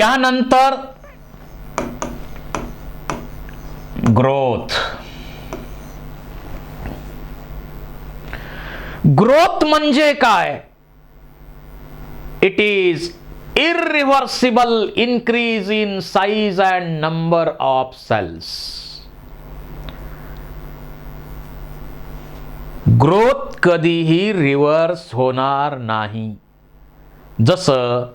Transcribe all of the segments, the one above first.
यानंतर growth. Growth म्हणजे काय? It is irreversible increase in size and number of cells. Growth कधीही reverse होणार नाही. जसं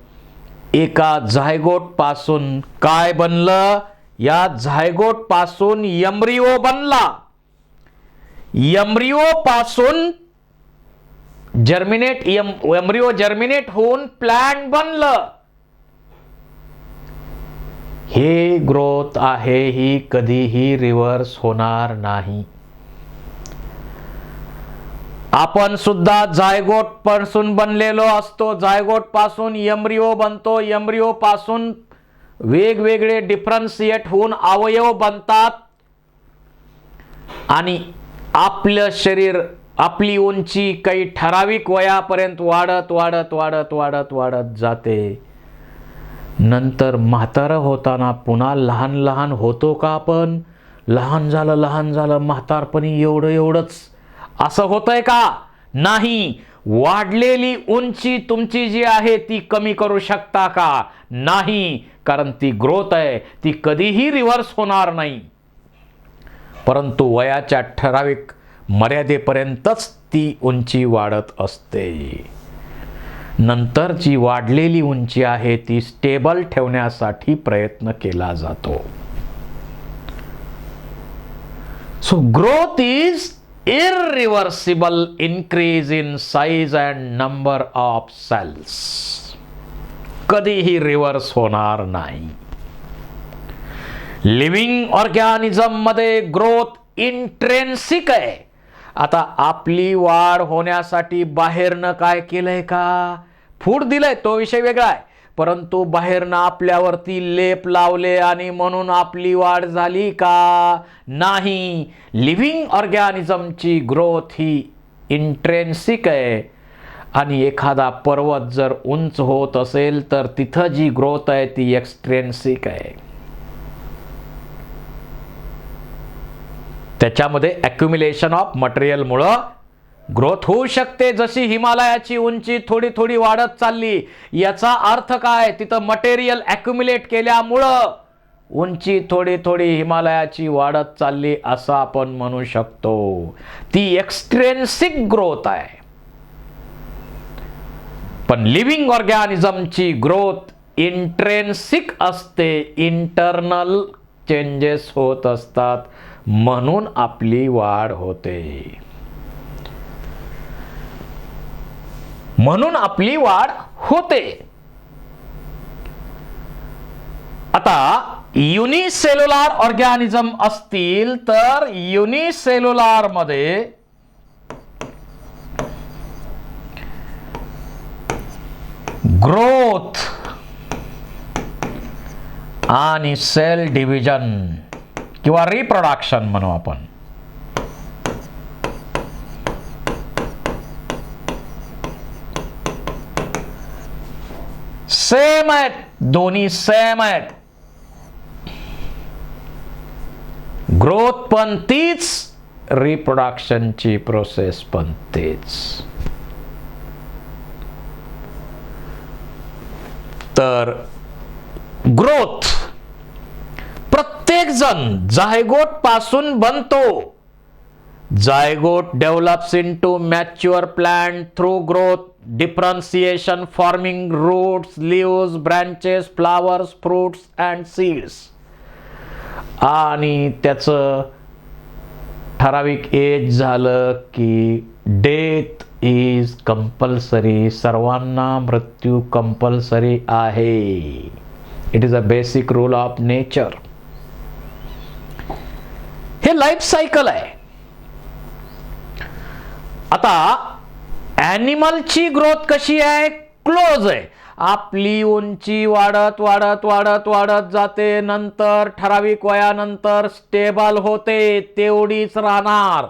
एका झायगोट पासून काय बनलं? या झायगोट पासून एम्ब्रिओ बनला. एम्ब्रिओ पासून एम्ब्रिओ जर्मिनेट होऊन प्लांट बनलं. हे ग्रोथ आहे, ही कधीही रिव्हर्स होणार नाही. आपण सुद्धा झायगोट पासून बनलेलो असतो. झायगोट पासून एम्ब्रिओ बनतो. एम्ब्रिओ पासून वेगवेगळे डिफरन्शिएट होऊन अवयव बनतात आणि आपलं शरीर, आपली उंची काही ठराविक वयापर्यंत वाढत वाढत वाढत वाढत वाढत जाते. नंतर म्हातारं होताना पुन्हा लहान लहान होतो का आपण? लहान झालं म्हातारपणी एवढंच असं होतंय का? नाही. वाढलेली उंची तुमची जी आहे ती कमी करू शकता का? नाही, कारण ती ग्रोथ आहे, ती कधीही रिव्हर्स होणार नाही. परंतु वयाच्या ठराविक मर्यादेपर्यंतच ती उंची वाढत असते. नंतर जी वाढलेली उंची आहे ती स्टेबल ठेवण्यासाठी प्रयत्न केला जातो. So growth is irreversible increase in size and number of cells. कधीही रिव्हर्स होणार नाही. लिव्हिंग ऑर्गॅनिझम मध्ये ग्रोथ इंट्रेन्सिक आहे. आता आपली वाढ होण्यासाठी बाहेरनं काय केलंय का? फूड दिलंय, तो विषय वेगळा आहे. परंतु बाहेरनं आपल्यावरती लेप लावले आणि म्हणून आपली वाढ झाली का? नाही. लिव्हिंग ऑर्गॅनिझमची ग्रोथ ही इंट्रेन्सिक आहे. आणि एखादा पर्वत जर उंच होत असेल तर तिथं जी ग्रोथ आहे ती एक्सट्रेन्सिक आहे. त्याच्यामध्ये ॲक्युम्युलेशन ऑफ मटेरियलमुळं ग्रोथ होऊ शकते. जशी हिमालयाची उंची थोडी थोडी वाढत चालली, याचा अर्थ काय? तिथं मटेरियल ॲक्युम्युलेट केल्यामुळं उंची थोडी थोडी हिमालयाची वाढत चालली असं आपण म्हणू शकतो. ती एक्सट्रेन्सिक ग्रोथ आहे. पण लिव्हिंग ऑर्गॅनिझमची ग्रोथ इंट्रेन्सिक असते. इंटरनल चेंजेस होत असतात, म्हणून आपली वाढ होते. म्हणून आपली वाढ होते. आता युनिसेल्युलर ऑर्गॅनिझम असतील तर युनिसेल्युलर मध्ये ग्रोथ आणि सेल डिव्हिजन किंवा रिप्रोडक्शन म्हणू आपण, सेम आहेत. दोन्ही सेम आहेत. ग्रोथ पण तीच, रिप्रोडक्शनची प्रोसेस पण तेच. तर ग्रोथ प्रत्येक जण झायगोट पासून बनतो. Zygote develops into mature plant through growth, differentiation, forming roots, leaves, branches, flowers, fruits and seeds. आणि त्याचं ठराविक एज झालं की डेथ इज कंपल्सरी. सर्वांना मृत्यू कंपल्सरी आहे. It is a basic rule of nature. हे लाईफ सायकल आहे. आता ॲनिमलची ग्रोथ कशी आहे? क्लोज आहे. आपली उंची वाढत वाढत वाढत वाढत जाते. नंतर ठराविक वयानंतर स्टेबल होते, तेवढीच राहणार.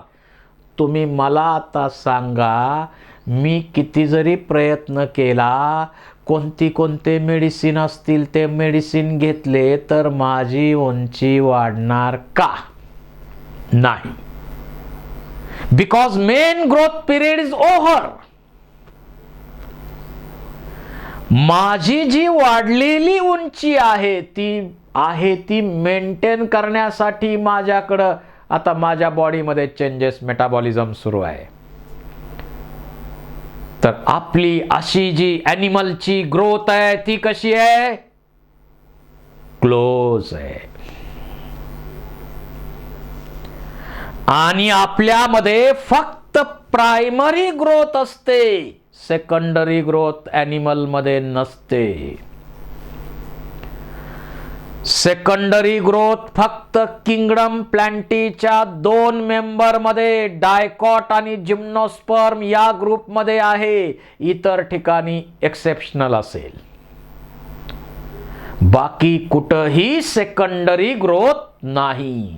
तुम्ही मला आता सांगा, मी किती जरी प्रयत्न केला कोणते मेडिसिन असतील ते मेडिसिन घेतले तर माझी उंची वाढणार का? नाही. Because main growth period is over. माझी जी वाढलेली उंची आहे ती मेंटेन करण्यासाठी माझ्याकडं आता माझ्या बॉडीमध्ये चेंजेस, मेटाबॉलिझम सुरू आहे. तर आपली अशी जी ॲनिमलची ग्रोथ आहे ती कशी आहे? क्लोज आहे. आणि आपल्यामध्ये फक्त प्रायमरी ग्रोथ असते, सेकंडरी ग्रोथ ॲनिमल मध्ये नसते. सेकंडरी ग्रोथ फक्त किंगडम प्लॅन्टीच्या 2 मेंबर मध्ये, डायकॉट आणि जिम्नोस्पर्म या ग्रुप मध्ये आहे. इतर ठिकाणी एक्सेप्शनल असेल. बाकी कुठेही सेकंडरी ग्रोथ नाही.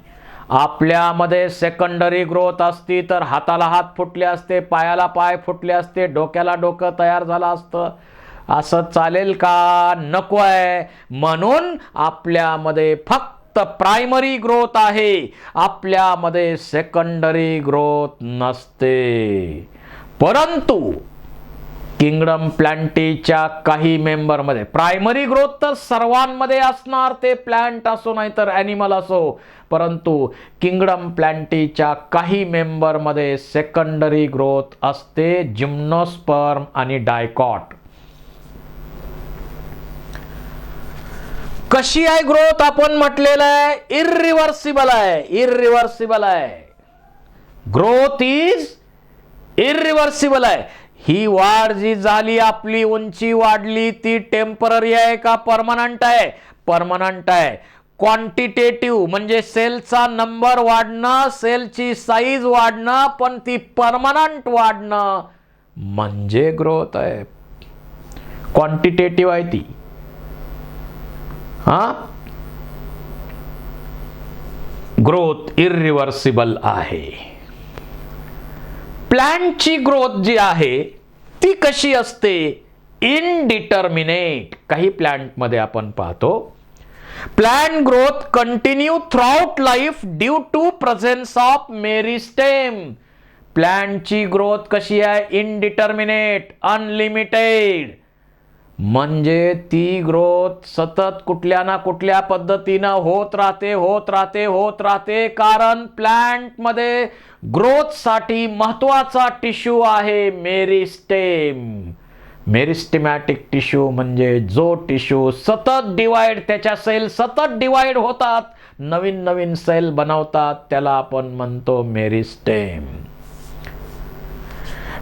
आपल्यामध्ये सेकंडरी ग्रोथ असती तर हाताला हात फुटले असते, पायाला पाय फुटले असते, डोक्याला डोकं तयार झालं असतं. असं चालेल का? नको आहे. म्हणून आपल्यामध्ये फक्त प्रायमरी ग्रोथ आहे, आपल्यामध्ये सेकंडरी ग्रोथ नसते. परंतु किंगडम प्लॅन्टीच्या काही मेंबरमध्ये प्रायमरी ग्रोथ तर सर्वांमध्ये असणार, ते प्लॅन्ट असो नाही तर ॲनिमल असो. परंतु किंगडम प्लॅन्टीच्या काही मेंबरमध्ये सेकंडरी ग्रोथ असते, जिम्नोस्पर्म आणि डायकॉट. कशी आहे ग्रोथ? आपण म्हटलेलं आहे इर्रिव्हर्सिबल आहे. इर्रिव्हर्सिबल आहे. ग्रोथ इज इर्रिव्हर्सिबल आहे. ही वाढ जी झाली, आपली उंची वाढली, ती टेम्पररी आहे का परमनंट आहे? परमनंट आहे. क्वांटिटेटिव्ह म्हणजे सेलचा नंबर वाढणं, सेलची साईज वाढणं, पण ती परमनंट वाढणं म्हणजे ग्रोथ आहे. क्वांटिटेटिव्ह आहे ती. ग्रोथ इर्रिव्हर्सिबल आहे. प्लॅन्टची ग्रोथ जी आहे ती कशी असते? इनडिटर्मिनेट. काही प्लॅन्ट मध्ये आपण पाहतो plant growth continue throughout life due to presence of meristem. प्लॅन्टची ग्रोथ कशी आहे? Indeterminate, unlimited. म्हणजे ती ग्रोथ सतत कुठल्या ना कुठल्या पद्धतीनं होत राहते. कारण प्लॅन्ट मध्ये ग्रोथ साठी महत्वाचा टिश्यू आहे मेरिस्टेम. मेरिस्टेमॅटिक टिश्यू म्हणजे जो टिश्यू सतत डिवाइड, त्याच्या सेल सतत डिवाइड होतात, नवीन नवीन सेल बनवतात, त्याला आपण म्हणतो meristem.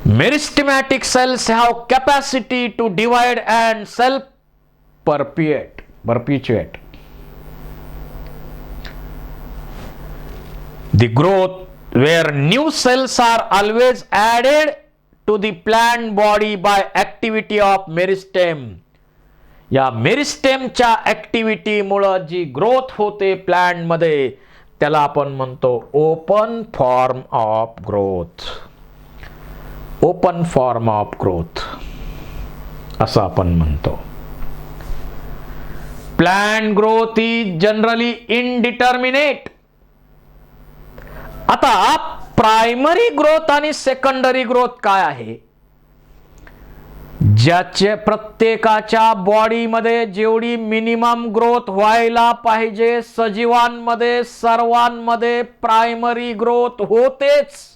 Meristematic cells have capacity to divide and self-perpetuate. The growth where new cells are always added to the plant body by activity of meristem. या मेरिस्टेमच्या ऍक्टिव्हिटी मुळे जी ग्रोथ होते प्लॅन्ट मध्ये त्याला आपण म्हणतो open form of growth. Open form of growth असं आपण म्हणतो. Plant growth is generally indeterminate. आता प्रायमरी ग्रोथ आणि सेकंडरी ग्रोथ काय आहे? ज्याचे प्रत्येकाच्या बॉडीमध्ये जेवढी मिनिमम ग्रोथ व्हायला पाहिजे, सजीवांमध्ये सर्वांमध्ये प्रायमरी ग्रोथ होतेच.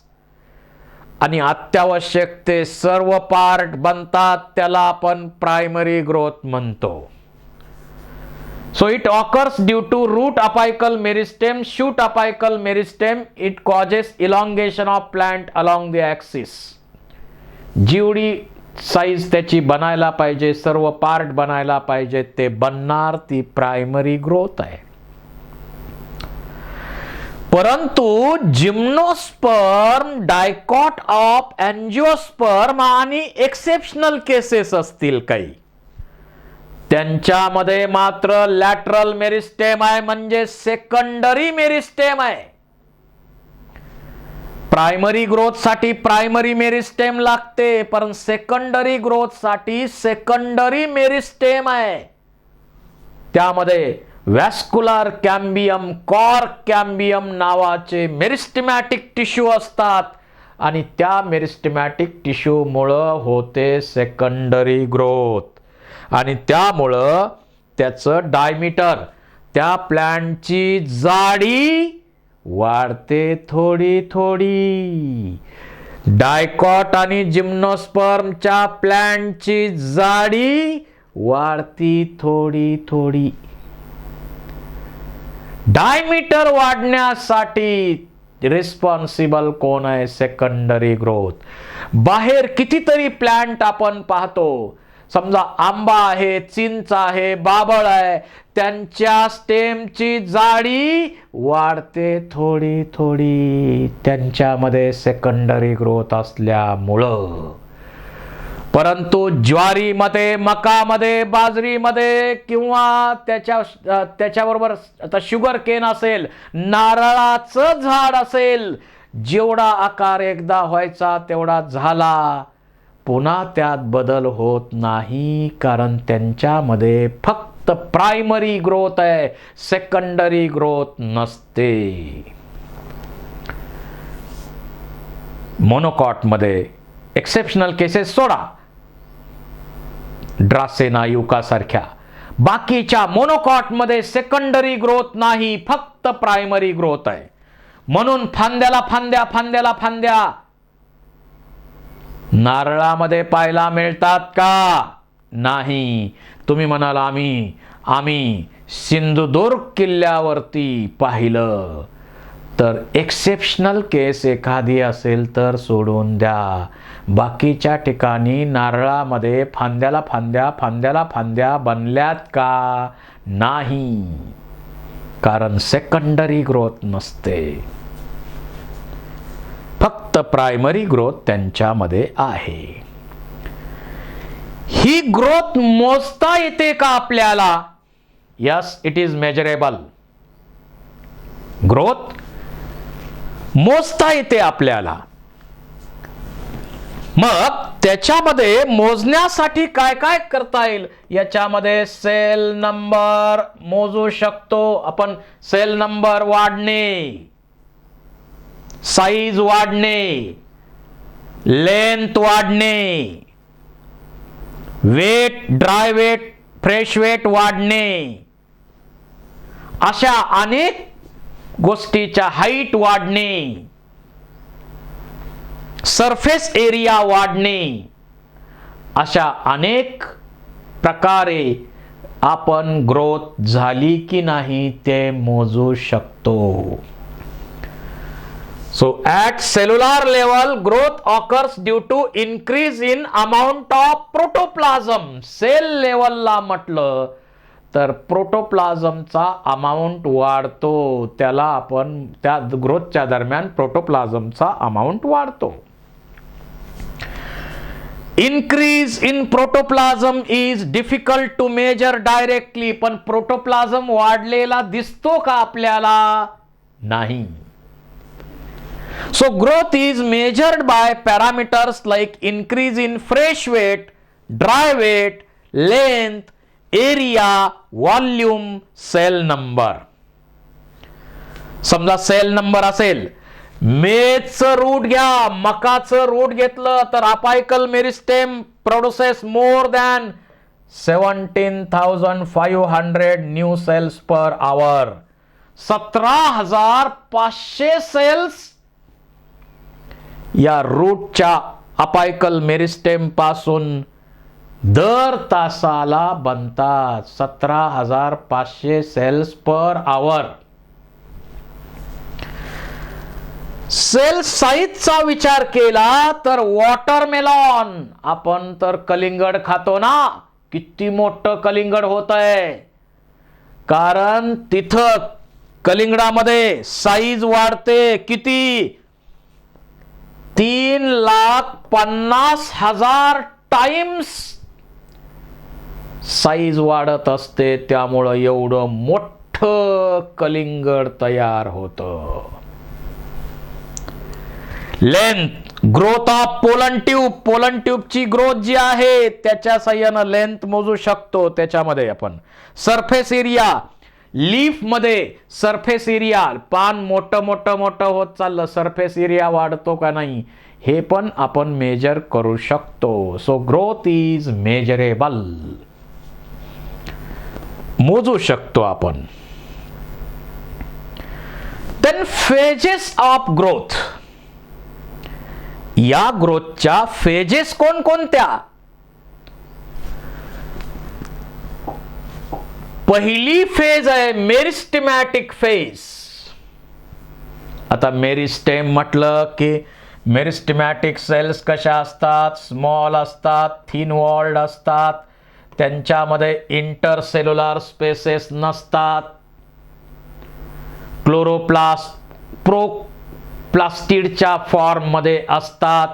आणि अत्यावश्यक ते सर्व पार्ट बनतात, त्याला आपण प्रायमरी ग्रोथ म्हणतो. So it occurs due to root apical meristem, shoot apical meristem. It causes elongation of plant along the axis. जेवढी साईज त्याची बनायला पाहिजे, सर्व पार्ट बनायला पाहिजे, ते बनणार, ती प्रायमरी ग्रोथ आहे. परंतु जिम्नोस्पर्म, डायकॉट ऑफ एंजिओस्पर्म आणि एक्सेप्शनल केसेस असतील काही, त्यांच्यामध्ये मात्र लॅटरल मेरिस्टेम आहे, म्हणजे सेकंडरी मेरिस्टेम आहे. प्रायमरी ग्रोथ साठी प्रायमरी मेरिस्टेम लागते, पण सेकंडरी ग्रोथ साठी सेकंडरी मेरिस्टेम आहे. त्यामध्ये व्हॅस्क्युलर कॅम्बियम, कॉर्क कॅम्बियम नावाचे मेरिस्टेमॅटिक टिश्यू असतात आणि त्या मेरिस्टेमॅटिक टिश्यू मुळे होते सेकंडरी ग्रोथ आणि त्यामुळं त्याचं डायमीटर, त्या प्लॅन्टची जाडी वाढते थोडी थोडी. डायकॉट आणि जिम्नोस्पर्मच्या प्लॅन्टची जाडी वाढती थोडी थोडी. डायमीटर वाढण्यासाठी रिस्पॉन्सिबल कोण आहे? Secondary growth. बाहेर कितीतरी प्लॅन्ट आपण पाहतो, समजा आंबा आहे, चिंच आहे, बाबळ आहे, त्यांच्या स्टेमची जाडी वाढते थोडी थोडी, त्यांच्यामध्ये सेकंडरी ग्रोथ असल्यामुळं. परंतु ज्वारीमध्ये, मकामध्ये, बाजरीमध्ये किंवा त्याच्याबरोबर आता शुगर केन असेल, नारळाचं झाड असेल, जेवढा आकार एकदा व्हायचा तेवढा झाला, पुन्हा त्यात बदल होत नाही, कारण त्यांच्यामध्ये फक्त प्रायमरी ग्रोथ आहे, सेकंडरी ग्रोथ नसते. मोनोकॉटमध्ये एक्सेप्शनल केसेस सोडा, ड्रासेना युका सारख्या, बाकीच्या मोनोकॉटमध्ये सेकंडरी ग्रोथ नाही, फक्त प्रायमरी ग्रोथ आहे. म्हणून फांद्याला फांद्या, फांद्याला फांद्या नारळामध्ये पाहायला मिळतात का? नाही. तुम्ही म्हणाल आम्ही सिंधुदुर्ग किल्ल्यावरती पाहिलं, तर एक्सेप्शनल केस एखादी असेल तर सोडून द्या. बाकीच्या ठिकाणी नारळामध्ये फांद्याला फांद्या, फांद्याला फांद्या बनल्यात का? नाही, कारण सेकंडरी ग्रोथ नसते, फक्त प्रायमरी ग्रोथ त्यांच्यामध्ये आहे. ही ग्रोथ मोजता येते का आपल्याला? Yes, it is measurable. Growth मोजता येते आपल्याला. मग त्याच्यामध्ये मोजण्यासाठी काय काय करता येईल? याच्यामध्ये सेल नंबर मोजू शकतो आपण. सेल नंबर वाढणे, साईज वाढणे, लेंथ वाढणे, weight, dry weight, fresh weight वाढणे, अशा अनेक गोष्टीच्या हाईट वाढणे, सरफेस एरिया वाढणे, अशा अनेक प्रकारे आपण ग्रोथ झाली की नाही ते मोजू शकतो. So at cellular level, growth occurs due to increase in amount of protoplasm. Cell level ला म्हटलं तर प्रोटोप्लाझमचा अमाऊंट वाढतो, त्याला आपण त्या ग्रोथच्या दरम्यान प्रोटोप्लाझमचा अमाऊंट वाढतो. Increase in protoplasm is difficult to measure directly. पण प्रोटोप्लाझम वाढलेला दिसतो का आपल्याला? नाही. So growth is measured by parameters like increase in fresh weight, dry weight, length, area, volume, cell number. समजा सेल नंबर असेल, मेजचं रूट घ्या, मकाचं रूट घेतलं तर apical meristem produces more than 17,500 new cells per hour. 17,500 cells या रूटच्या apical meristem पासून दर तासाला बनतात. 17,500 सेल्स पर आवर. सेल साईजचा विचार केला तर वॉटरमेलॉन, आपण तर कलिंगड खातो ना, किती मोठं कलिंगड होत आहे, कारण तिथं कलिंगडामध्ये साईज वाढते. किती? 3,50,000 टाइम्स साईज वाढत असते, त्यामुळं एवढं मोठं कलिंगड तयार होतं. Length, growth of pollen tube, pollen ट्यूबची ग्रोथ जी आहे त्याच्या साह्यानं लेंथ मोजू शकतो त्याच्यामध्ये आपण. सरफेस एरिया, लीफ मध्ये सरफेस एरिया, पान मोठं मोठं मोठं होत चाललं, सरफेस एरिया वाढतो का नाही हे पण आपण मेजर करू शकतो. सो ग्रोथ इज मेजरेबल, मोजू शकतो आपण. देन फेजेस ऑफ ग्रोथ, या ग्रोथच्या फेजेस कोणकोणत्या? पहिली फेज आहे मेरिस्टेमॅटिक फेज. आता मेरिस्टेम म्हटलं की मेरिस्टेमॅटिक सेल्स कशा असतात? स्मॉल असतात, थिन वॉल्ड असतात, त्यांच्यामध्ये इंटरसेल्युलर स्पेसेस नसतात, प्लास्टिडच्या फॉर्म मध्ये असतात,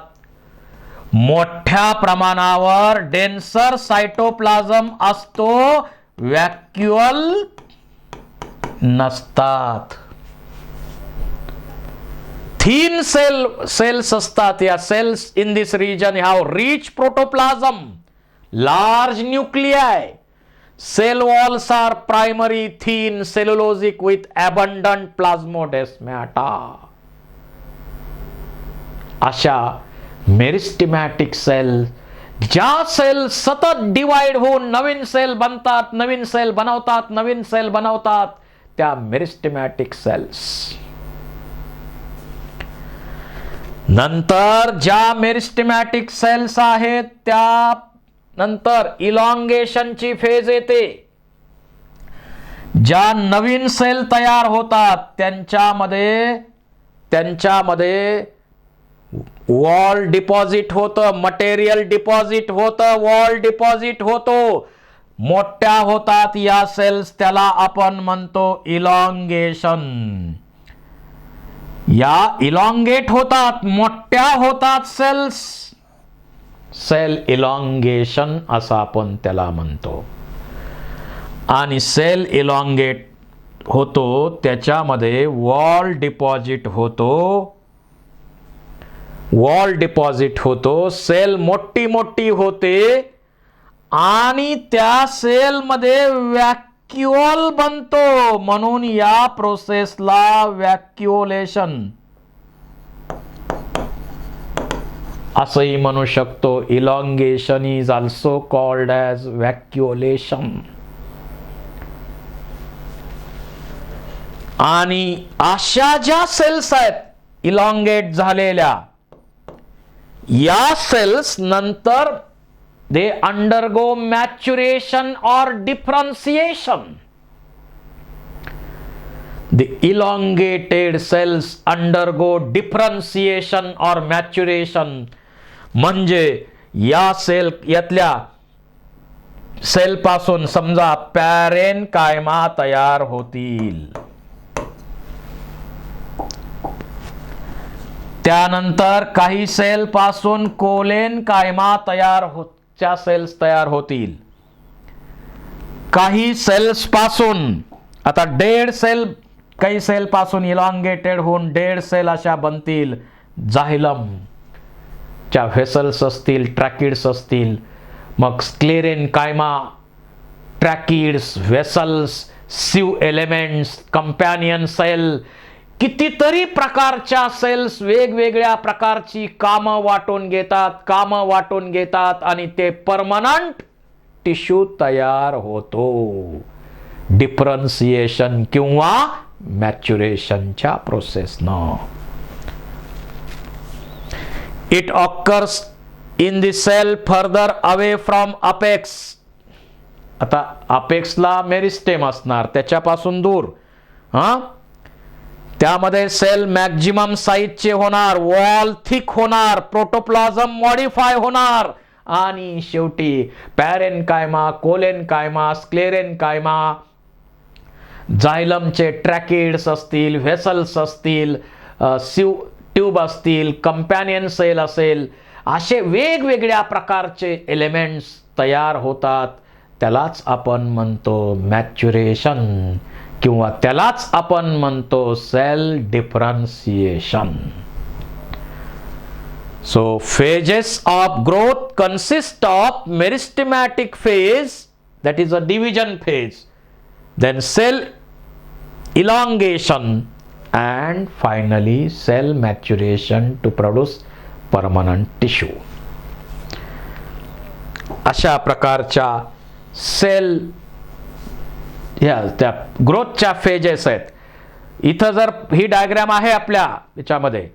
मोठ्या प्रमाणावर डेन्सर सायटोप्लाझम असतो, व्हॅक्युअल नसतात. थिन सेल्स असतात. या cells in this region have rich protoplasm, large nuclei. Cell walls are primary, thin, cellulosic with abundant plasmodesmata. अशा मेरिस्टेमॅटिक सेल, ज्या सेल सतत डिवाइड होऊन नवीन सेल बनतात, नवीन सेल बनवतात, नवीन सेल बनवतात, त्या मेरिस्टेमॅटिक सेल्स. नंतर ज्या मेरिस्टेमॅटिक सेल्स आहेत त्या नंतर इलॉंगेशनची फेज येते. ज्या नवीन सेल तयार होतात त्यांच्यामध्ये वॉल डिपॉझिट होतं, मटेरियल डिपॉझिट होतं, वॉल डिपॉझिट होतो, मोठ्या होतात या सेल्स, त्याला आपण म्हणतो इलॉंगेशन. या इलॉंगेट होतात, मोठ्या होतात सेल्स, सेल इलॉंगेशन असं आपण त्याला म्हणतो. आणि सेल इलॉंगेट होतो त्याच्यामध्ये वॉल डिपॉझिट होतो, सेल मोठी मोठी होते आणि त्या सेल मध्ये व्हॅक्युअल बनतो, म्हणून या प्रोसेसला व्हॅक्युलेशन असंही म्हणू शकतो. Elongation is also called as vacuolation. आणि अशा ज्या सेल्स आहेत इलॉंगेट झालेल्या, या सेल्स नंतर they undergo maturation or differentiation. The elongated cells undergo differentiation or maturation. म्हणजे या सेल, यातल्या सेल पासून समजा पॅरेनकायमा तयार होतील, त्यानंतर काही सेल पासून कोलेनकायमा सेल्स तयार होतील. काही सेल्स पासून आता डेड सेल, काही सेल पासून इलॉंगेटेड होऊन डेड सेल अशा बनतील. झायलम च्या व्हेसल्स असतील, ट्रॅकिड्स असतील, मग स्क्लेरेनकायमा, ट्रॅकिड्स, व्हेसल्स, सिव एलिमेंट्स, कंपॅनियन सेल, कितीतरी प्रकारच्या सेल्स वेगवेगळ्या प्रकारची कामं वाटून घेतात आणि ते परमनंट टिश्यू तयार होतो. डिफरन्सिएशन किंवा मॅच्युरेशनच्या प्रोसेसनं. It occurs in the cell further away from apex. आता अपेक्सला मेरिस्टेम असणार, त्याच्यापासून दूर, त्यामध्ये सेल मॅक्झिमम साईजचे होणार, वॉल थिक होणार, प्रोटोप्लाझम मॉडिफाय होणार आणि शेवटी पॅरेनकायमा, कोलेनकायमा, स्क्लेरेनकायमा, झायलमचे ट्रॅकिड्स असतील, व्हेसल्स असतील, सिव ट्यूब असतील, कंपॅनियन सेल असेल, असे वेगवेगळ्या प्रकारचे एलिमेंट्स तयार होतात. त्यालाच आपण म्हणतो मॅच्युरेशन किंवा त्यालाच आपण म्हणतो cell differentiation. So phases of growth consist of meristematic phase, that is a division phase, then cell elongation, and finally cell maturation to produce permanent tissue. अशा प्रकारच्या सेल ह्या त्या ग्रोथच्या फेजेस आहेत. इथं जर ही डायग्राम आहे आपल्या याच्यामध्ये,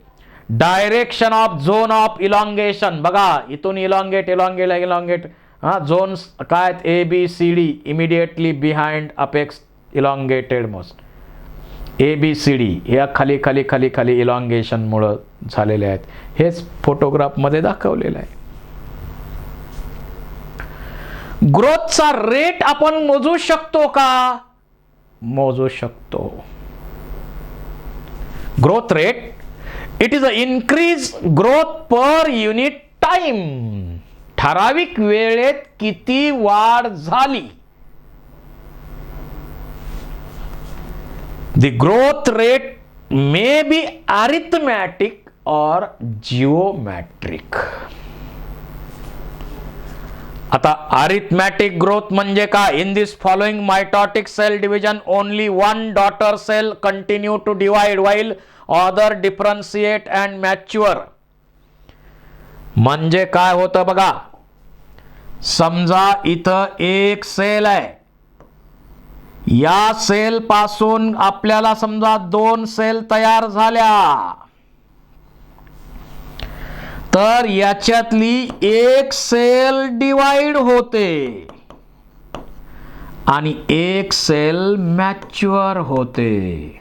direction of zone of elongation बघा, इथून इलॉंगेट इलॉंगेट इलॉंगेट, हा झोन्स काय A B C D, immediately behind apex elongated most, A B C D या खाली खाली खाली खाली इलॉंगेशन मुळे झालेले आहेत. हेच फोटोग्राफ मध्ये दाखवलेलं आहे. ग्रोथचा रेट आपण मोजू शकतो का? मोजू शकतो. Growth rate, it is a increase growth per unit time. ठराविक वेळेत किती वाढ झाली. The growth rate may be arithmetic or geometric. आता अरिथमॅटिक ग्रोथ म्हणजे काय? In this following mitotic cell division only one daughter cell continue to divide while other differentiate and mature. म्हणजे काय होतं बघा, समजा इथं एक सेल आहे, या सेल पासून आपल्याला समजा दोन सेल तयार झाल्या, तर याच्यातली एक सेल डिवाइड होते आणि एक सेल मॅच्युअर होते.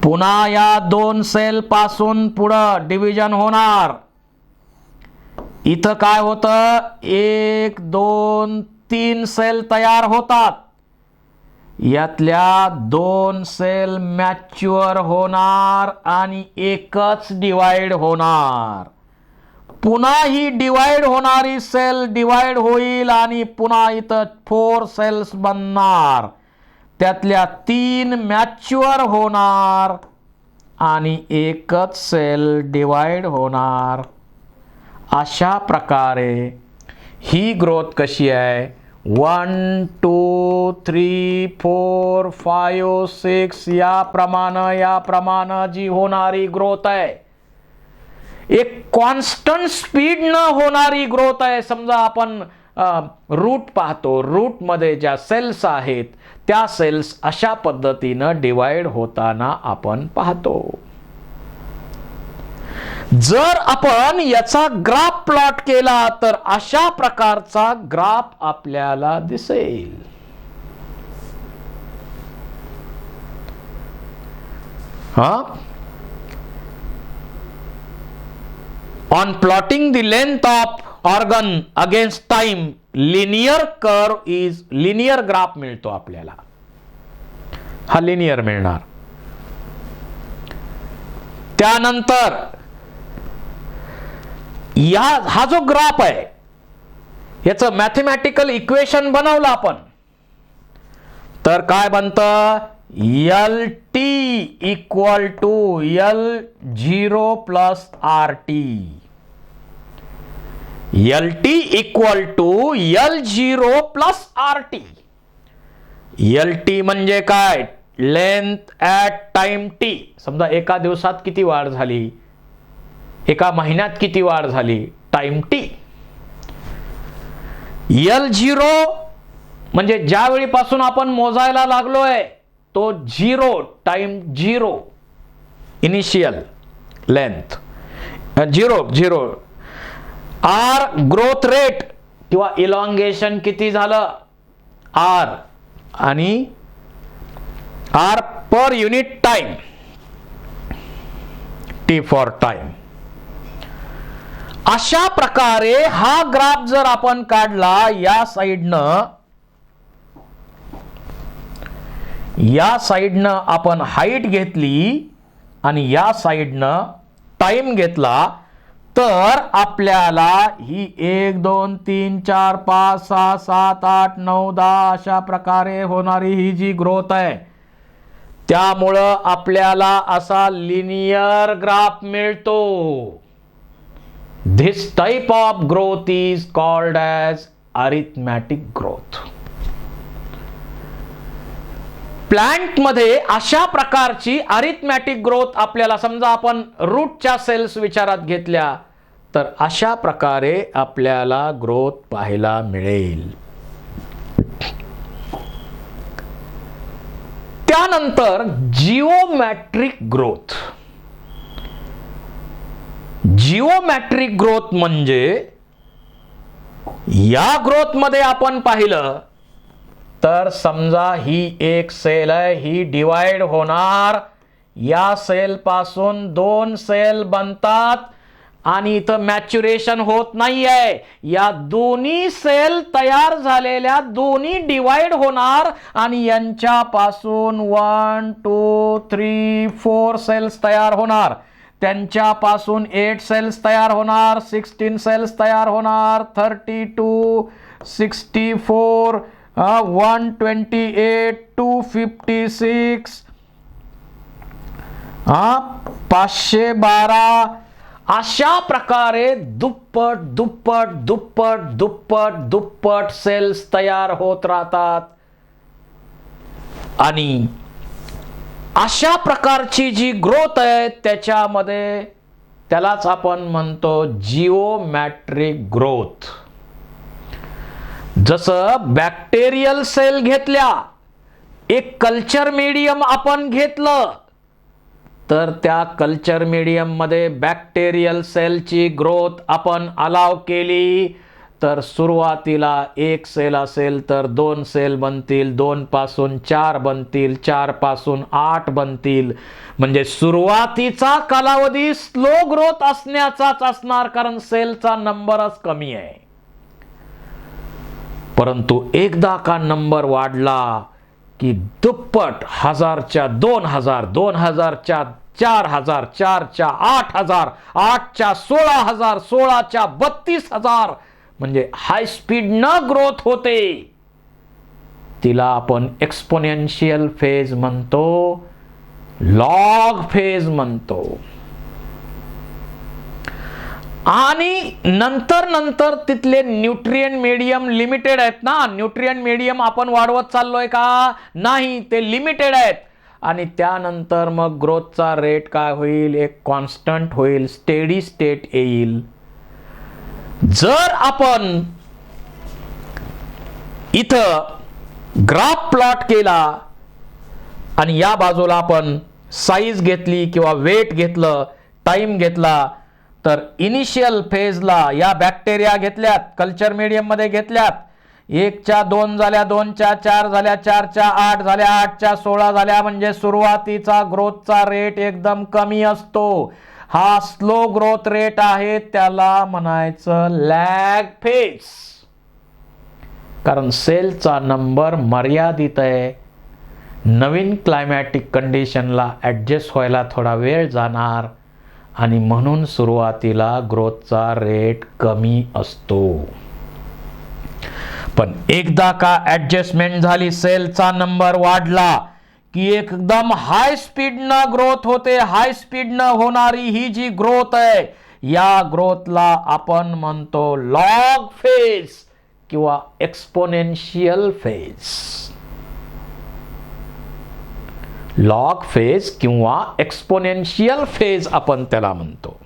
पुन्हा या दोन सेल पासून पुढं डिव्हिजन होणार. इथं काय होतं, एक दोन तीन सेल तयार होतात, यातल्या दोन सेल मॅच्युअर होणार आणि एकच डिवाइड होणार. पुन्हा ही डिवाइड होणारी सेल डिवाइड होईल आणि पुन्हा इथं 4 सेल्स बनणार, त्यातल्या 3 मॅच्युअर होणार आणि एकच सेल डिवाइड होणार. अशा प्रकारे ही ग्रोथ कशी आहे, 1 2 3 4 5 6 या प्रमाणे जी होणारी ग्रोथ आहे, एक कॉन्स्टंट स्पीड न होणारी ग्रोथ आहे. समजा आपण रूट पाहतो, रूट मध्ये ज्या सेल्स आहेत त्या सेल्स अशा पद्धतीनं डिवाइड होताना आपण पाहतो. जर आपण याचा ग्राफ प्लॉट केला तर अशा प्रकारचा ग्राफ आपल्याला दिसेल. On plotting the length of organ against time, linear curve is, linear graph मिळतो आपल्याला, हा लिनियर मिळणार. त्यानंतर हा जो ग्राफ आहे याचं मॅथमॅटिकल इक्वेशन बनवलं आपण, तर काय बनतं, L T equal to L0 plus RT. L T equal to L0 plus RT. L T म्हणजे काय, लेंथ ॲट टाइम टी. समजा एका दिवसात किती वाढ झाली, एका महिन्यात किती वाढ झाली, टाइम टी. L0 म्हणजे ज्या वेळीपासून आपण मोजायला लागलोय तो 0, time 0, initial length 0. R growth rate किंवा इलॉंगेशन किती झालं, आर, आणि R per unit time, T for time. अशा प्रकारे हा ग्राफ जर आपण काढला, या साइडनं आपण हाईट घेतली आणि या साइडनं टाइम घेतला, तर आपल्याला ही 1 2 3 4 5 6 7 8 9 10 अशा प्रकारे होणारी ही जी ग्रोथ आहे, त्यामुळं आपल्याला असा लिनियर ग्राफ मिळतो. This type of growth is called as arithmetic growth. Plant मध्ये अशा प्रकारची अरिथमॅटिक ग्रोथ आपल्याला, समजा आपण रूटच्या सेल्स विचारात घेतल्या तर अशा प्रकारे आपल्याला ग्रोथ पाहायला मिळेल. त्यानंतर जिओमॅट्रिक ग्रोथ. जिओमॅट्रिक ग्रोथ म्हणजे या ग्रोथ मध्ये आपण पाहिलं तर समजा ही एक सेल आहे, ही डिवाइड होणार, या सेल पासून 2 सेल बनतात आणि इथं मॅच्युरेशन होत नाहीये. या दोन्ही सेल तयार झालेल्या दोन्ही डिवाइड होणार आणि यांच्यापासून 1 2 3 4 सेल्स तयार होणार. त्यांच्यापासून 8 सेल्स तयार होणार, 16 सेल्स तयार होणार, 32 64 128 256 512 अशा प्रकारे दुप्पट दुप्पट दुप्पट दुप्पट दुप्पट सेल्स तयार होत राहतात. आणि अशा प्रकारची जी ग्रोथ आहे त्याच्यामध्ये त्यालाच आपण म्हणतो जिओमॅट्रिक ग्रोथ. जसं बॅक्टेरियल सेल घेतल्या, एक कल्चर मीडियम आपण घेतलं तर त्या कल्चर मीडियम मध्ये बॅक्टेरियल सेलची ग्रोथ आपण अलाव केली तर सुरुवातीला 1 सेल असेल तर 2 सेल बनतील, 2 पासून 4 बनतील, 4 पासून 8 बनतील. म्हणजे सुरुवातीचा कालावधी स्लो ग्रोथ असण्याचाच असणार, कारण सेलचा नंबरच कमी आहे. परंतु एकदा का नंबर वाढला की दुप्पट, 1000च्या 2000, 2000च्या 4000, 4च्या 8000, 8च्या 16000, 16च्या 32000 म्हणजे हाय स्पीड न ग्रोथ होते. तिला आपण एक्सपोनेन्शियल फेज म्हणतो, लॉग फेज म्हणतो. आणि नंतर नंतर तिथले न्यूट्रिएंट मीडियम लिमिटेड आहेत ना. न्यूट्रिएंट मीडियम आपण वाढवत चाललोय का? नाही, ते लिमिटेड आहेत. आणि त्यानंतर मग ग्रोथचा रेट काय होईल? एक कॉन्स्टंट होईल, स्टेडी स्टेट येईल. जर आपण इथं ग्राफ प्लॉट केला आणि या बाजूला आपण साईज घेतली किंवा वेट घेतलं, टाइम घेतला, तर इनिशियल फेजला या बॅक्टेरिया घेतल्यात, कल्चर मीडियम मध्ये घेतल्यात, 1च्या 2 झाल्या, 2च्या 4 झाल्या, 4च्या 8 झाल्या, 8च्या 16 झाल्या. म्हणजे सुरुवातीचा ग्रोथचा रेट एकदम कमी असतो. हा स्लो ग्रोथ रेट आहे, त्याला म्हणायचं लॅग फेज. कारण सेलचा नंबर मर्यादित आहे. नवीन क्लायमॅटिक कंडिशनला ॲडजस्ट व्हायला थोडा वेळ जाणार आणि म्हणून सुरुवातीला ग्रोथचा रेट कमी असतो. पण एकदा का ॲडजस्टमेंट झाली, सेलचा नंबर वाढला की एकदम हाय स्पीडनं ग्रोथ होते. हाय स्पीडनं होणारी ही जी ग्रोथ आहे, या ग्रोथला आपण म्हणतो लॉग फेज किंवा एक्सपोनेन्शियल फेज. लॉग फेज किंवा एक्सपोनेन्शियल फेज आपण त्याला म्हणतो.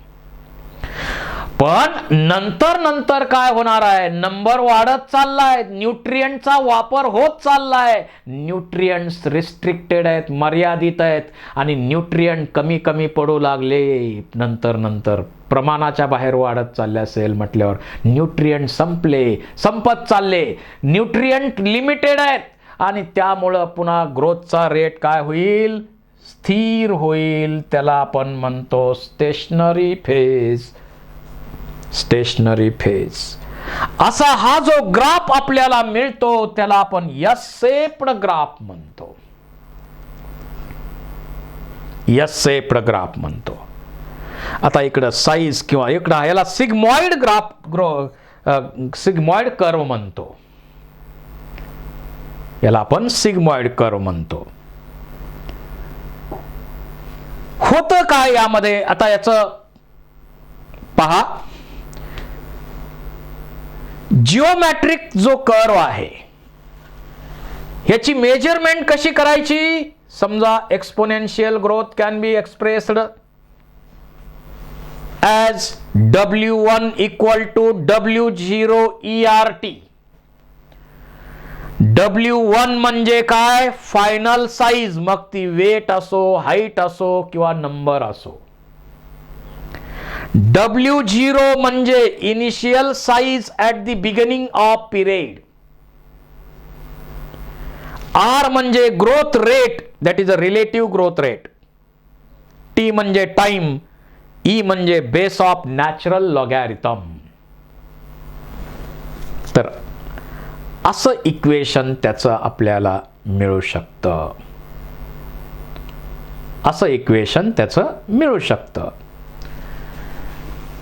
पण नंतर नंतर काय होणार आहे? नंबर वाढत चाललाय, न्यूट्रिएंटचा वापर होत चाललाय, न्यूट्रिएंट्स रिस्ट्रिक्टेड आहेत, मर्यादित आहेत आणि न्यूट्रिएंट कमी कमी पडू लागले. नंतर नंतर प्रमाणाच्या बाहेर वाढत चालल्या सेल म्हटल्यावर न्यूट्रिएंट संपत चालले. न्यूट्रिएंट लिमिटेड आहेत आणि त्यामुळं पुन्हा ग्रोथचा रेट काय होईल? स्थिर होईल. त्याला आपण म्हणतो स्टेशनरी फेज. Stationary phase. असा हा जो ग्राफ आपल्याला मिळतो त्याला आपण एस शेप्ड ग्राफ म्हणतो. एस शेप्ड ग्राफ म्हणतो. आता इकडं साईज किंवा इकडं याला सिग्मॉइड सिग्मॉइड कर्व म्हणतो. याला आपण सिग्मॉइड कर्व म्हणतो. होतं काय यामध्ये? आता याचं पहा, जिओमॅट्रिक जो कर्व आहे ह्याची मेजरमेंट कशी करायची? समजा exponential growth can be expressed as W1 equal to W0 ERT. W1 म्हणजे काय? फायनल साईज, मग ती वेट असो, हाईट असो किंवा नंबर असो. W0 म्हणजे initial size at the beginning off period. R म्हणजे growth rate, that is a relative growth rate. T म्हणजे टाइम. E म्हणजे बेस ऑफ नॅचरल लॉगॅरिथम. तर असं इक्वेशन त्याचं आपल्याला मिळू शकतं. असं इक्वेशन त्याचं मिळू शकतं.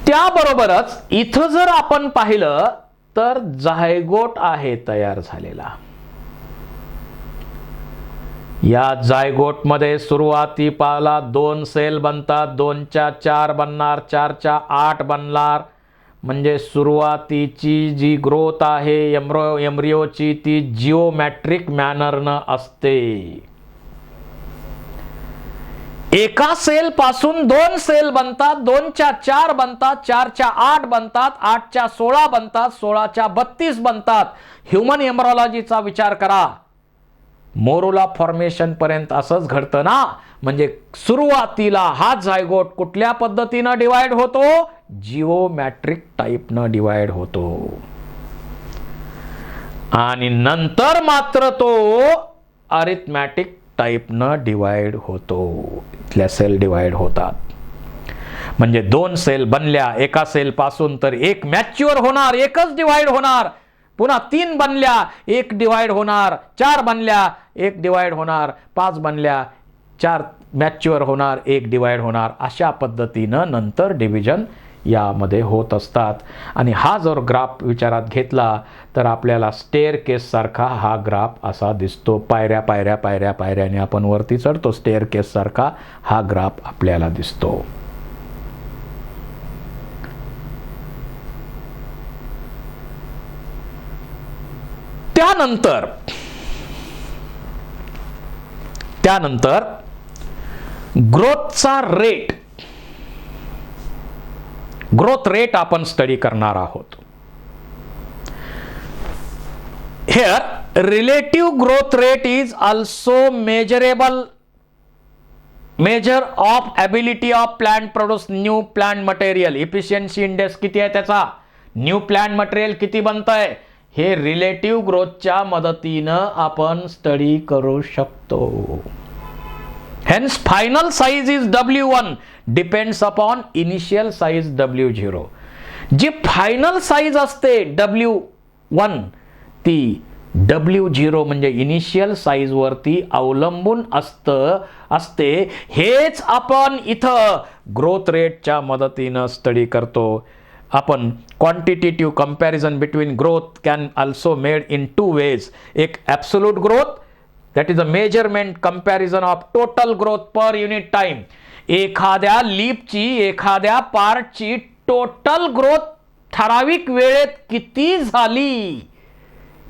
त्याबरोबरच इथं जर आपण पाहिलं तर झायगोट आहे तयार झालेला. या जायगोट मध्ये सुरुवातीला 2 सेल बनतात, 2 च्या 4 बनणार, 4 च्या 8 बनणार. म्हणजे सुरुवातीची जी ग्रोथ आहे एम्ब्रियोची ती जिओमॅट्रिक मॅनरनं असते. एका सेल पासून 2 सेल बनतात, 2 च्या 4 बनतात, 4 च्या 8 बनतात, 8 च्या 16 बनतात, 16 च्या 32 बनतात. ह्यूमन एम्ब्रियोलॉजीचा विचार करा, मोरुला फॉर्मेशन पर्यंत असंच घडतं ना. म्हणजे सुरुवातीला हा झायगोट कुठल्या पद्धतीनं डिवाइड होतो? जिओमॅट्रिक टाइपनं डिवाइड होतो. आणि नंतर मात्र तो अरिथमॅटिक टाइपनं डिवाइड होतो. इथल्या सेल डिवाइड होतात. म्हणजे 2 सेल बनल्या एका सेल पासून तर एक मॅच्युअर होणार, एकच डिवाइड होणार. पुन्हा 3 बनल्या, 1 डिवाइड होणार. 4 बनल्या, 1 डिवाइड होणार. 5 बनल्या, 4 मॅच्युअर होणार, 1 डिवाइड होणार. अशा पद्धतीनं नंतर डिव्हिजन यामध्ये होत असतात. आणि हा जर ग्राफ विचारात घेतला तर आपल्याला स्टेअर केस सारखा हा ग्राफ असा दिसतो. पायऱ्या पायऱ्या पायऱ्या पायऱ्याने आपण वरती चढतो. स्टेअर केस सारखा हा ग्राफ आपल्याला दिसतो. त्यानंतर ग्रोथ रेट आपण स्टडी करणार आहोत. Here relative growth rate is also measurable measure of ability of plant produce new plant material. Efficiency index किती आहे त्याचा, न्यू प्लांट मटेरियल किती बनतंय, हे रिलेटिव्ह ग्रोथच्या मदतीनं आपण स्टडी करू शकतो. Hence final size is W1 depends upon initial size W0. जी फायनल साइज असते W1 ती W0 म्हणजे इनिशियल साइज वरती अवलंबून असते. हेच आपण इथं ग्रोथ रेटच्या मदतीनं स्टडी करतो. आपण quantitative comparison between growth can also made in 2 ways. एक absolute growth, that is a measurement comparison of total growth per unit time. एखाद्या लीपची, एखाद्या पार्टची टोटल ग्रोथ ठराविक वेळेत किती झाली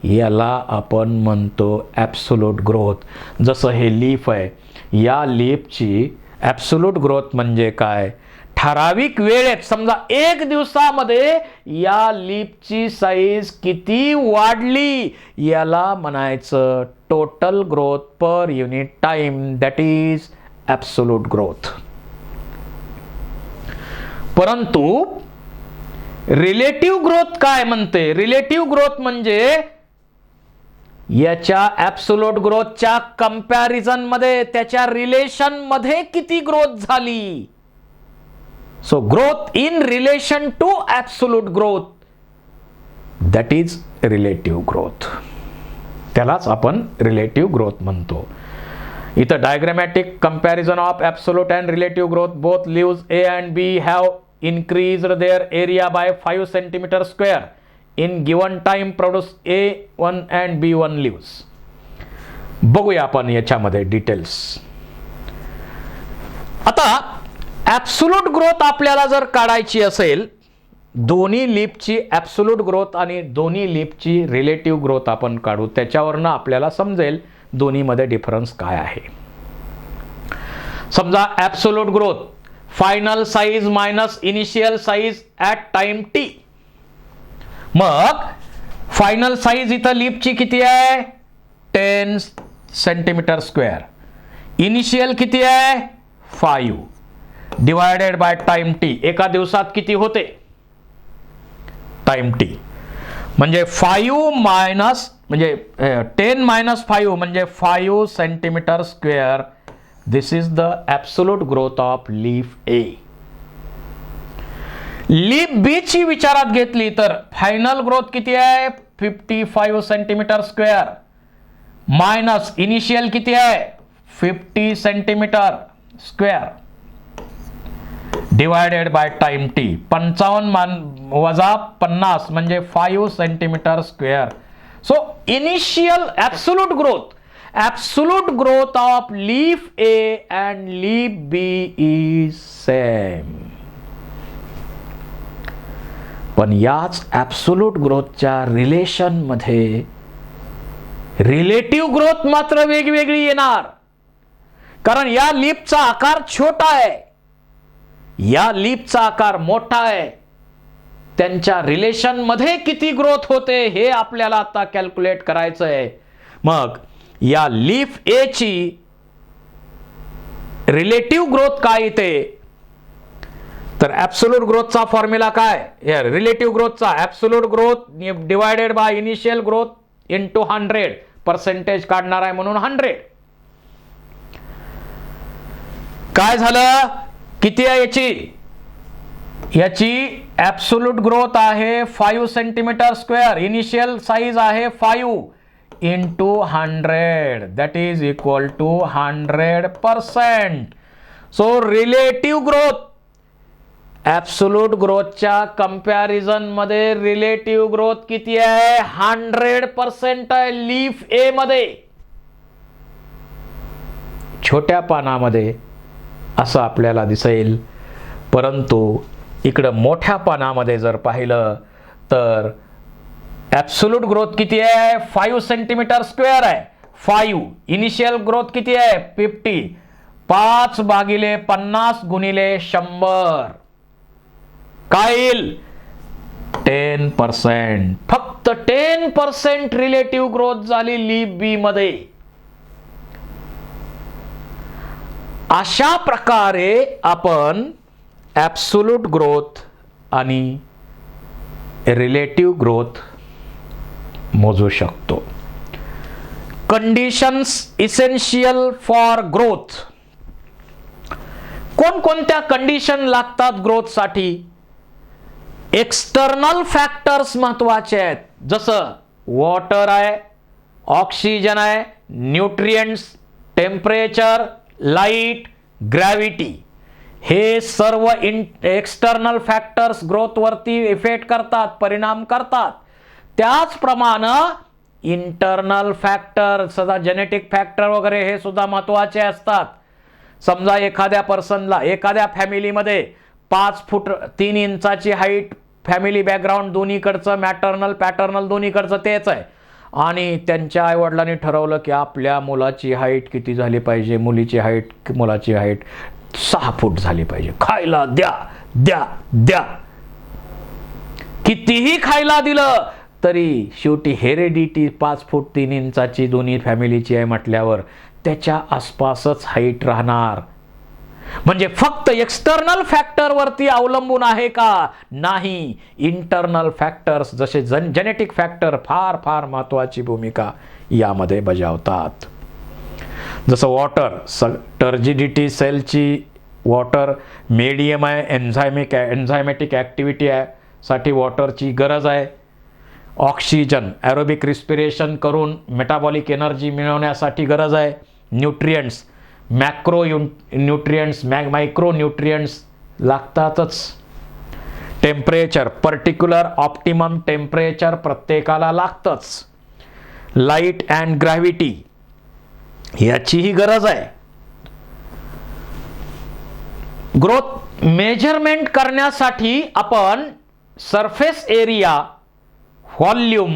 याला आपण म्हणतो ॲब्सोल्यूट ग्रोथ. जसं हे लीफ आहे, या लीफची ॲब्सोल्यूट ग्रोथ म्हणजे काय, ठराविक वेळेत समजा 1 दिवसामध्ये या लीफची साईज किती वाढली याला म्हणायचं total growth per unit time, that is absolute growth. परंतु रिलेटिव्ह ग्रोथ काय म्हणते, रिलेटिव्ह ग्रोथ म्हणजे याच्या ॲब्सोल्यूट ग्रोथच्या कंपॅरिझन मध्ये, त्याच्या रिलेशन मध्ये किती ग्रोथ झाली. So growth in relation to absolute growth, that is relative growth. त्यालाच आपण रिलेटिव्ह ग्रोथ म्हणतो. इथं diagrammatic comparison of absolute and relative growth. Both leaves A and B have increased their area by 5 cm² in given time produce A1 and B1 leaves. बघूया आपण याच्यामध्ये details. आता absolute growth आपल्याला जर काढायची असेल दोन्ही लीपची ॲब्सोल्यूट ग्रोथ आणि दोन्ही लीपची रिलेटिव्ह ग्रोथ आपण काढू, त्याच्यावरनं आपल्याला समजेल दोन्हीमध्ये डिफरन्स काय आहे. समजा absolute growth final size minus initial size at time T. मग फायनल साईज इथं लीपची किती आहे, 10 सेंटीमीटर स्क्वेअर. इनिशियल किती आहे, 5 डिवायडेड बाय टाइम टी. एका दिवसात किती होते टाइम टी, म्हणजे 5 मायनस म्हणजे 10 मायनस 5 म्हणजे 5 centimetre square. This is the absolute growth of leaf A. Leaf B ची विचारात घेतली तर फायनल ग्रोथ किती आहे, 55 सेंटीमीटर स्क्वेअर मायनस इनिशियल किती आहे, 50 centimetre square divided by time T. 55 वजा 50 म्हणजे 5 centimetre square. So initial absolute growth of leaf A and leaf B is same. पण याच ॲब्सोल्यूट ग्रोथच्या रिलेशन मध्ये रिलेटिव्ह ग्रोथ मात्र वेगवेगळी येणार, कारण या लीफचा आकार छोटा आहे, या लीफचा आकार मोठा आहे. त्यांच्या रिलेशन मध्ये किती ग्रोथ होते हे आपल्याला आता कॅल्क्युलेट करायचं आहे. मग या लीफ ए ची रिलेटिव्ह ग्रोथ काय येते, तर ॲब्सोल्यूट ग्रोथचा फॉर्म्युला काय, रिलेटिव्ह ग्रोथचा absolute growth divided by initial growth into 100. Percentage काढणार आहे म्हणून 100. काय झालं, किती आहे याची ॲब्सोल्यूट ग्रोथ आहे 5 सेंटीमीटर स्क्वेअर. इनिशियल साईज आहे 5 into 100, that is equal to 100%. So relative growth, absolute growth च्या कंपॅरिझन मध्ये रिलेटिव्ह ग्रोथ किती आहे, 100% आहे लीफ ए मध्ये. छोट्या पानामध्ये असं आपल्याला दिसेल, परंतु इकडं मोठ्या पानामध्ये जर पाहिलं तर ॲब्सोल्यूट ग्रोथ किती आहे, 5 सेंटीमीटर स्क्वेअर आहे. 5 इनिशियल ग्रोथ किती आहे, 50. 5 भागिले 50 गुणिले 100 काय येईल, 10%. फक्त 10% रिलेटिव्ह ग्रोथ झाली लीफ बी मध्ये. अशा प्रकारे आपण ॲब्सोल्यूट ग्रोथ आणि रिलेटिव्ह ग्रोथ मोजू शकतो. Conditions essential for growth. कोणकोणत्या कंडिशन लागतात ग्रोथ साठी, एक्सटर्नल फॅक्टर्स महत्वाचे आहेत, जसं वॉटर आहे, ऑक्सिजन आहे, न्यूट्रिएंट्स, टेम्परेचर, लाईट, ग्रॅव्हिटी. हे सर्व एक्सटर्नल फॅक्टर्स ग्रोथ वरती इफेक्ट करतात, परिणाम करतात. त्याचप्रमाणे इंटरनल फॅक्टर, सदा जेनेटिक फॅक्टर वगैरे हे सुद्धा महत्वाचे असतात. समजा एखाद्या पर्सनला, एखाद्या फॅमिलीमध्ये 5 फूट 3 इंचाची हाईट, फॅमिली बॅकग्राऊंड दोन्हीकडचं मॅटर्नल पॅटर्नल दोन्हीकडचं तेच आहे, आणि त्यांच्या आईवडिलांनी ठरवलं की आपल्या मुलाची हाईट किती झाली पाहिजे, मुलाची हाईट 6 फूट झाली पाहिजे. खायला द्या द्या द्या, कितीही खायला दिलं तरी शेवटी हेरेडिटी 5 फूट 3 इंचाची दोन्ही फॅमिलीची आहे म्हटल्यावर त्याच्या आसपासच हाईट राहणार. म्हणजे फक्त एक्सटर्नल फॅक्टर वरती अवलंबून आहे का, नाही. इंटरनल फॅक्टर्स जसे जेनेटिक फॅक्टर फार फार महत्वाची भूमिका यामध्ये बजावतात. जसं वॉटर, टर्जिडिटी सेलची वॉटर मीडियम आहे, एन्झायमॅटिक ॲक्टिव्हिटी आहे साठी वॉटरची गरज आहे. ऑक्सिजन ॲरोबिक रिस्पिरेशन करून मेटाबॉलिक एनर्जी मिळवण्यासाठी गरज आहे. Nutrients, macro nutrients, micro nutrients लागतातच. टेम्परेचर, पर्टिक्युलर ऑप्टिमम टेम्परेचर प्रत्येकाला लागतंच. लाईट अँड ग्रॅव्हिटी याचीही गरज आहे. ग्रोथ मेजरमेंट करण्यासाठी आपण सरफेस एरिया, व्हॉल्यूम,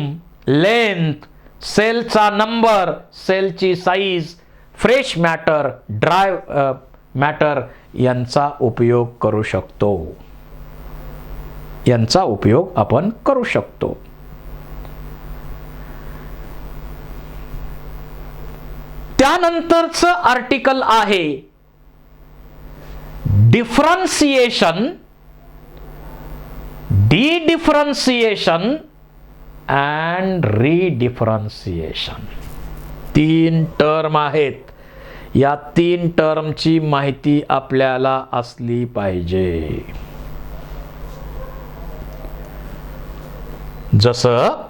लेंथ, सेलचा नंबर, सेलची size, fresh matter, dry matter यांचा उपयोग करू शकतो. यांचा उपयोग आपण करू शकतो. त्यानंतरचं आर्टिकल आहे डिफरन्सिएशन, डिफरन्सिएशन अँड रिडिफरन्सिएशन. 3 टर्म आहेत. या 3 टर्मची माहिती आपल्याला असली पाहिजे. जसं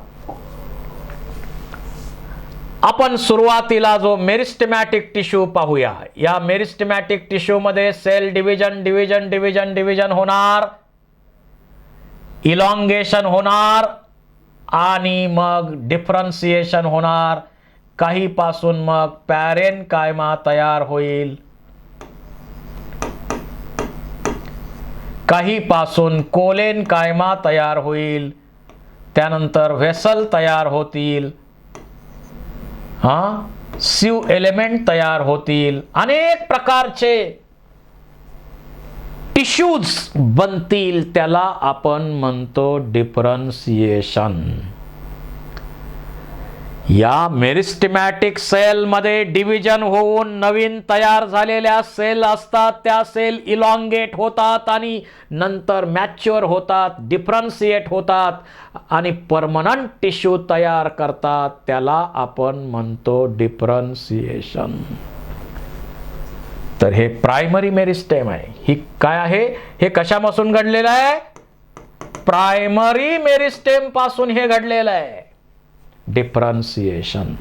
आपण सुरुवातीला जो मेरिस्टेमॅटिक टिश्यू पाहूया. या मेरिस्टेमॅटिक टिश्यू मध्ये सेल डिव्हिजन होणार, इलॉंगेशन होणार आणि मग डिफरन्सिएशन होणार. काही पासून मग पॅरेनकायमा तयार होईल, काही पासून कोलेनकायमा तयार होईल, त्यानंतर व्हेसल तयार होतील, सीव एलिमेंट तयार होतील, अनेक प्रकारचे टिश्यूज बनतील. त्याला आपण म्हणतो डिफरन्सिएशन. या मेरिस्टेमॅटिक सेल मध्ये डिव्हिजन होऊन नवीन तयार झालेल्या सेल असतात. त्या सेल इलॉंगेट होतात आणि नंतर मॅच्युअर होतात, डिफरन्शिएट होतात आणि परमनंट टिश्यू तयार करतात. त्याला आपण म्हणतो डिफरन्सिएशन. तर हे प्रायमरी मेरिस्टेम आहे. ही काय आहे? हे कशापासून घडलेलं आहे? प्रायमरी मेरिस्टेम पासून हे घडलेलं आहे. डिफरन्सिएशन.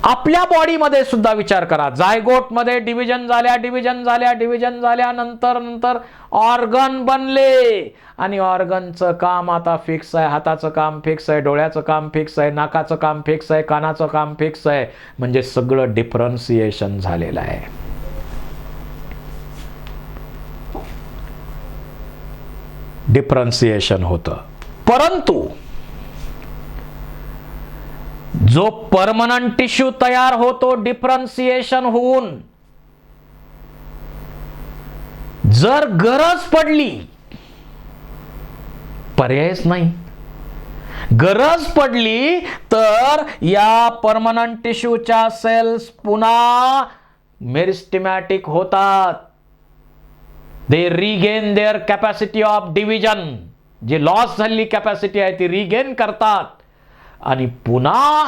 आपल्या बॉडीमध्ये सुद्धा विचार करा. जायगोट मध्ये डिव्हिजन झाल्या नंतर ऑर्गन बनले आणि ऑर्गनचं काम आता फिक्स आहे. हाताचं काम फिक्स आहे, डोळ्याचं काम फिक्स आहे, नाकाचं काम फिक्स आहे, कानाचं काम फिक्स आहे. म्हणजे सगळं डिफरन्सिएशन झालेलं आहे. डिफरन्सिएशन होतं. परंतु जो परमनंट टिश्यू तयार होतो डिफरन्सिएशन होऊन, जर गरज पडली, पर्यायच नाही, गरज पडली तर या परमनंट टिश्यूच्या सेल्स पुन्हा मेरिस्टेमॅटिक होतात. They regain their capacity of division. जी लॉस झालेली कॅपॅसिटी आहे ती रिगेन करतात आणि पुन्हा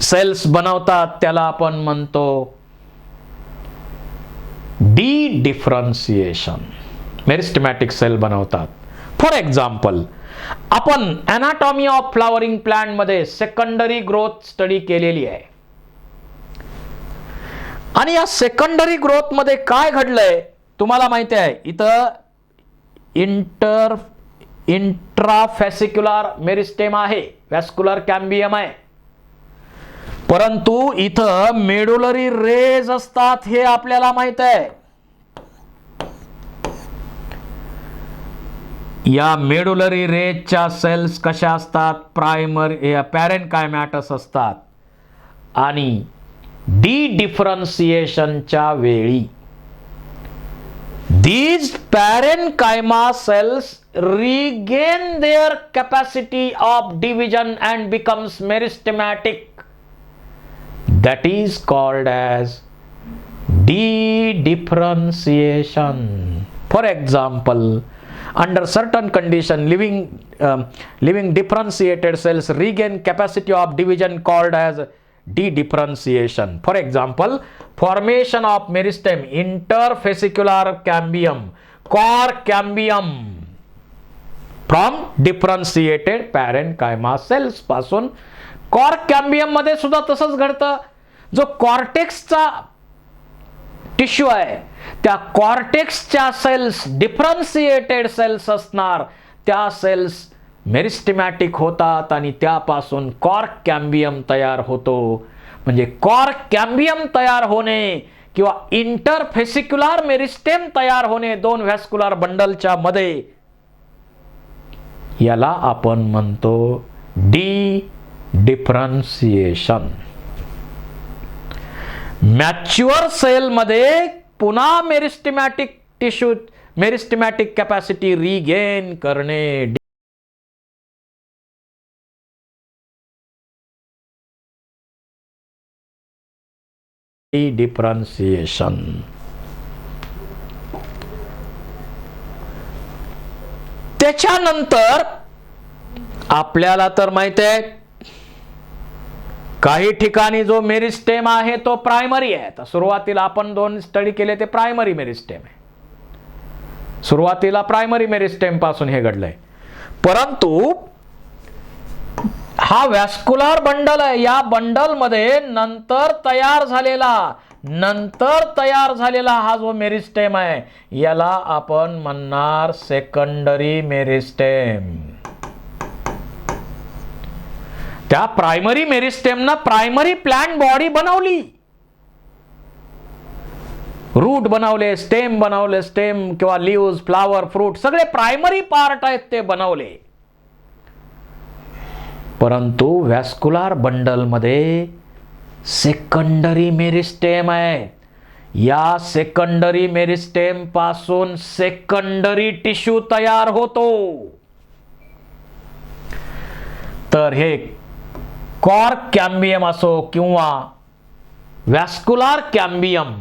सेल्स बनवतात. त्याला आपण म्हणतो डिफरन्सिएशन. मेरिस्टेमॅटिक सेल बनवतात. फॉर एक्झाम्पल, आपण एनाटॉमी ऑफ फ्लॉवरिंग प्लांट मध्ये सेकंडरी ग्रोथ स्टडी केलेली आहे आणि या सेकंडरी ग्रोथ मध्ये काय घडलंय तुम्हाला माहिती आहे. इथं इंट्राफॅसिक्युलर मेरिस्टेम आहे, व्हॅस्क्युलर कॅम्बियम आहे, परंतु इथं मेडुलरी रेज असतात हे आपल्याला माहित आहे. या मेडुलरी रेजच्या सेल्स कशा असतात? प्रायमरी पॅरेनकायमॅटस असतात आणि डिफरन्सिएशनच्या वेळी these parenchyma cells regain their capacity of division and becomes meristematic. That is called as differentiation. For example, under certain condition, living differentiated cells regain capacity of division called as differentiation. For example, formation of meristem, interfascicular cambium, core cambium from differentiated parenchyma cells पासून. core cambium मध्ये सुद्धा तसंच घडतं. जो कॉर्टेक्सचा tissue आहे त्या कॉर्टेक्सच्या cells differentiated cells असणार. त्या सेल्स मेरिस्टेमॅटिक होतात आणि त्यापासून कॉर्क कॅम्बियम तयार होतो. म्हणजे कॉर्क कॅम्बियम तयार होणे किंवा इंटरफेसिक्युलर मेरिस्टेम तयार होणे दोन व्हॅस्क्युलर बंडलच्या मध्ये, याला आपण म्हणतो डी डिफरन्सिएशन. मॅच्युअर सेल मध्ये पुन्हा मेरिस्टेमॅटिक कॅपॅसिटी रिगेन करणे, डी डिफरन्सिएशन. त्याच्यानंतर आपल्याला तर माहिती आहे काही ठिकाणी जो मेरिस्टेम आहे तो प्रायमरी आहे. तर सुरुवातीला आपण दोन स्टडी केले ते प्रायमरी मेरिस्टेम आहे. सुरुवातीला प्रायमरी मेरिस्टेम पासून हे घडलंय. परंतु हा व्हॅस्क्युलर बंडल आहे. या बंडल मध्ये नंतर तयार झालेला हा जो मेरिस्टेम आहे याला आपण म्हणणार सेकंडरी मेरिस्टेम. त्या प्रायमरी मेरिस्टेमना प्रायमरी प्लांट बॉडी बनवली, रूट बनवले, स्टेम बनवले, स्टेम किंवा लीव्स, फ्लावर, फ्रूट सगळे प्रायमरी पार्ट आहेत ते बनवले. परंतु व्हॅस्क्युलर बंडल मध्ये सेकंडरी मेरिस्टेम आहे. या सेकंडरी मेरिस्टेम पासून सेकंडरी टिश्यू तयार होतो. तर हे कॉर्क कॅम्बियम असो किंवा व्हॅस्क्युलर कॅम्बियम,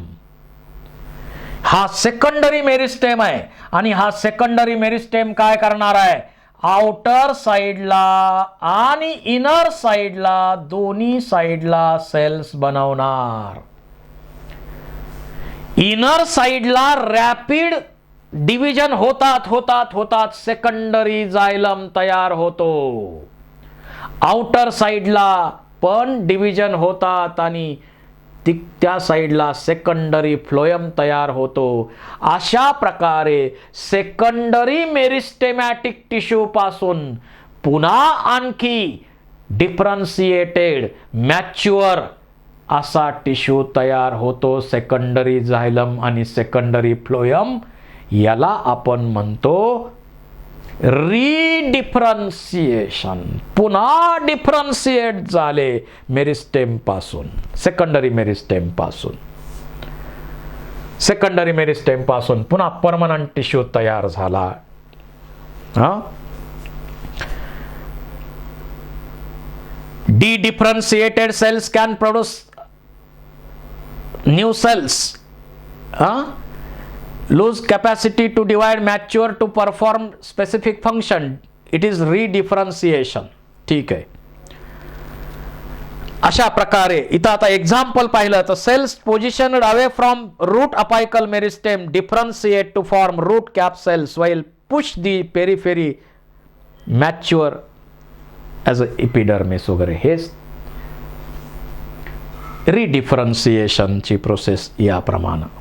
हा सेकंडरी मेरिस्टेम आहे. आणि हा सेकंडरी मेरिस्टेम काय करणार आहे, आउटर साइडला आणि इनर साइडला दोन्ही साइडला सेल्स बनवणार. इनर साइडला रॅपिड डिव्हिजन होतात सेकंडरी जायलम तयार होतो. आउटर साइडला पण डिव्हिजन होतात आणि त्या साइडला सेकंडरी फ्लोएम तयार होतो. अशा प्रकारे सेकंडरी मेरिस्टेमॅटिक टिश्यू पासून पुन्हा आणखी डिफरन्शिएटेड मॅच्युअर असा टिश्यू तयार होतो. सेकंडरी झायलम आणि सेकंडरी फ्लोएम याला आपण म्हणतो रीडिफरन्सिएशन. पुन्हा डिफरन्शिएट झाले मेरिस्टेम पासून, सेकंडरी मेरिस्टेम पासून पुन्हा परमनंट टिश्यू तयार झाला. Differentiated cells can produce new cells, lose capacity to divide, mature to perform specific function. It is redifferentiation. ठीक आहे. अशा प्रकारे इथं आता एक्झाम्पल पाहिलं तर cells positioned away from root apical meristem differentiate to form root cap cells while push the periphery mature as a epidermis वगैरे. हे रीडिफरन्शिएशनची प्रोसेस याप्रमाणे